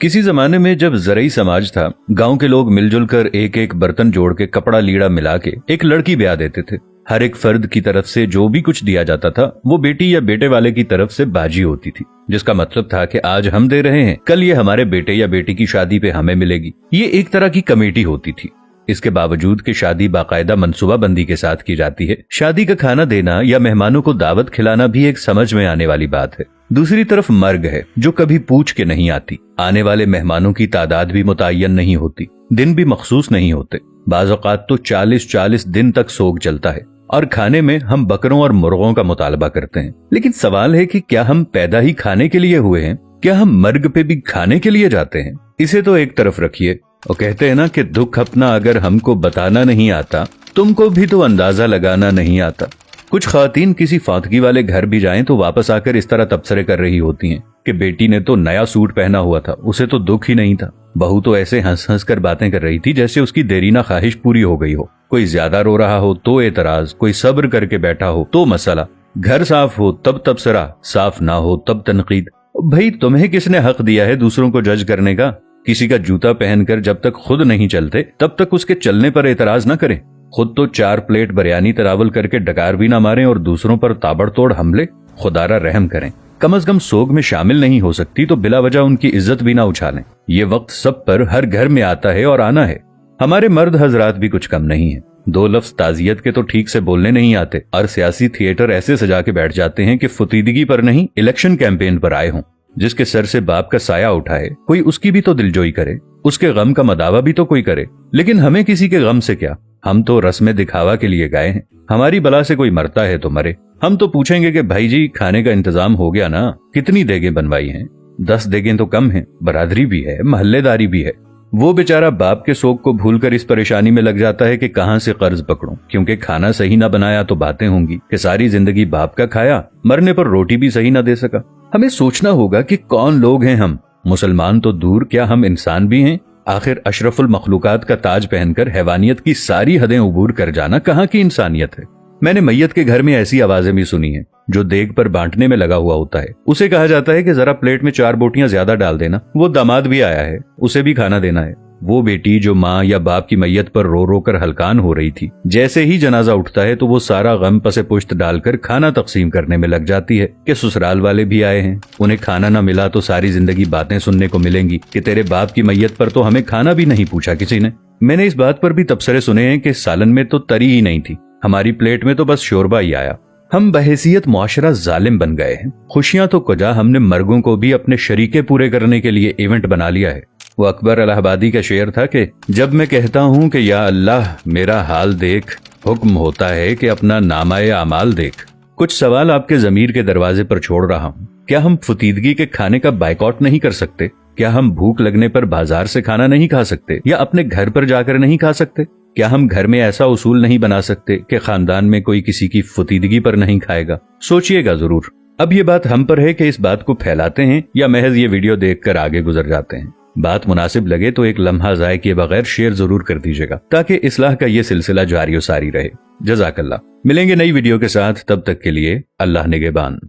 किसी जमाने में जब ज़रई समाज था, गांव के लोग मिलजुल कर एक एक बर्तन जोड़ के कपड़ा लीड़ा मिला के एक लड़की ब्याह देते थे। हर एक फर्द की तरफ से जो भी कुछ दिया जाता था वो बेटी या बेटे वाले की तरफ से बाजी होती थी, जिसका मतलब था कि आज हम दे रहे हैं, कल ये हमारे बेटे या बेटी की शादी पे हमें मिलेगी। ये एक तरह की कमेटी होती थी। इसके बावजूद कि शादी बाकायदा मनसूबाबंदी के साथ की जाती है, शादी का खाना देना या मेहमानों को दावत खिलाना भी एक समझ में आने वाली बात है। दूसरी तरफ मर्ग है जो कभी पूछ के नहीं आती। आने वाले मेहमानों की तादाद भी मुतय्यन नहीं होती, दिन भी मखसूस नहीं होते। बाज़ औक़ात तो 40-40 दिन तक सोग चलता है और खाने में हम बकरों और मुर्गों का मुतालबा करते हैं। लेकिन सवाल है कि क्या हम पैदा ही खाने के लिए हुए हैं? क्या हम मर्ग पे भी खाने के लिए जाते हैं? इसे तो एक तरफ रखिए, और कहते हैं ना कि दुख अपना अगर हमको बताना नहीं आता, तुमको भी तो अंदाजा लगाना नहीं आता। कुछ ख़वातीन किसी फातगी वाले घर भी जाएं तो वापस आकर इस तरह तबसरे कर रही होती हैं कि बेटी ने तो नया सूट पहना हुआ था, उसे तो दुख ही नहीं था। बहू तो ऐसे हंस हंस कर बातें कर रही थी जैसे उसकी देरीना ख्वाहिश पूरी हो गई हो। कोई ज्यादा रो रहा हो तो एतराज, कोई सब्र करके बैठा हो तो मसला, घर साफ हो तब तबसरा, साफ ना हो तब तनकीद। भाई तुम्हें किसने हक दिया है दूसरों को जज करने का? किसी का जूता पहनकर जब तक खुद नहीं चलते तब तक उसके चलने पर एतराज न करें। खुद तो 4 प्लेट बिरयानी तरावल करके डकार भी ना मारें और दूसरों पर ताबड़तोड़ हमले। खुदारा रहम करें, कम अज कम सोग में शामिल नहीं हो सकती तो बिला वजह उनकी इज्जत भी ना उछालें। ये वक्त सब पर हर घर में आता है और आना है। हमारे मर्द हजरात भी कुछ कम नहीं है। 2 लफ्ज ताजियत के तो ठीक से बोलने नहीं आते और सियासी थिएटर ऐसे सजा के बैठ जाते हैं कि फुतीदगी पर नहीं, इलेक्शन कैंपेन पर आए हों। जिसके सर से बाप का साया उठाए कोई उसकी भी तो दिलजोई करे, उसके गम का मदावा भी तो कोई करे। लेकिन हमें किसी के गम से क्या, हम तो रस्म दिखावा के लिए गए हैं। हमारी बला से कोई मरता है तो मरे। हम तो पूछेंगे कि भाई जी खाने का इंतजाम हो गया ना, कितनी देगें बनवाई हैं? 10 देगें तो कम हैं, बरादरी भी है, महल्लेदारी भी है। वो बेचारा बाप के शोक को भूलकर इस परेशानी में लग जाता है कि कहां से कर्ज पकड़ूं, क्योंकि खाना सही ना बनाया तो बातें होंगी कि सारी जिंदगी बाप का खाया, मरने पर रोटी भी सही ना दे सका। हमें सोचना होगा कि कौन लोग हैं हम। मुसलमान तो दूर, क्या हम इंसान भी हैं? आखिर अशरफुल मखलूकात का ताज पहनकर हैवानियत की सारी हदें उबूर कर जाना कहाँ की इंसानियत है? मैंने मैयत के घर में ऐसी आवाजें भी सुनी हैं। जो देग पर बांटने में लगा हुआ होता है उसे कहा जाता है कि जरा प्लेट में 4 बोटियां ज्यादा डाल देना। वो दामाद भी आया है, उसे भी खाना देना है। वो बेटी जो माँ या बाप की मैयत पर रो रो कर हलकान हो रही थी, जैसे ही जनाजा उठता है तो वो सारा गम पसे पुश्त डालकर खाना तकसीम करने में लग जाती है कि ससुराल वाले भी आए हैं, उन्हें खाना न मिला तो सारी जिंदगी बातें सुनने को मिलेंगी कि तेरे बाप की मैयत पर तो हमें खाना भी नहीं पूछा किसी ने। मैंने इस बात पर भी तबसरे सुने हैं कि सालन में तो तरी ही नहीं थी, हमारी प्लेट में तो बस शोरबा ही आया। हम बहैसियत मुआशरा जालिम बन गए हैं। खुशियां तो कुजा, हमने मर्गों को भी अपने शरीके पूरे करने के लिए इवेंट बना लिया है। वो अकबर इलाहाबादी का शेर था कि जब मैं कहता हूँ कि या अल्लाह मेरा हाल देख, हुक्म होता है कि अपना नामाए अमाल देख। कुछ सवाल आपके ज़मीर के दरवाजे पर छोड़ रहा हूँ। क्या हम फुतीदगी के खाने का बाइकआउट नहीं कर सकते? क्या हम भूख लगने पर बाजार से खाना नहीं खा सकते या अपने घर पर जाकर नहीं खा सकते? क्या हम घर में ऐसा उसूल नहीं बना सकते कि खानदान में कोई किसी की फुतीदगी पर नहीं खाएगा? सोचिएगा जरूर। अब ये बात हम पर है कि इस बात को फैलाते हैं या महज ये वीडियो देखकर आगे गुजर जाते हैं। बात मुनासिब लगे तो एक लम्हा ज़ाय किए बगैर शेयर जरूर कर दीजिएगा ताकि इस्लाह का ये सिलसिला जारी और सारी रहे। जज़ाकल्लाह। मिलेंगे नई वीडियो के साथ, तब तक के लिए अल्लाह निगहबान।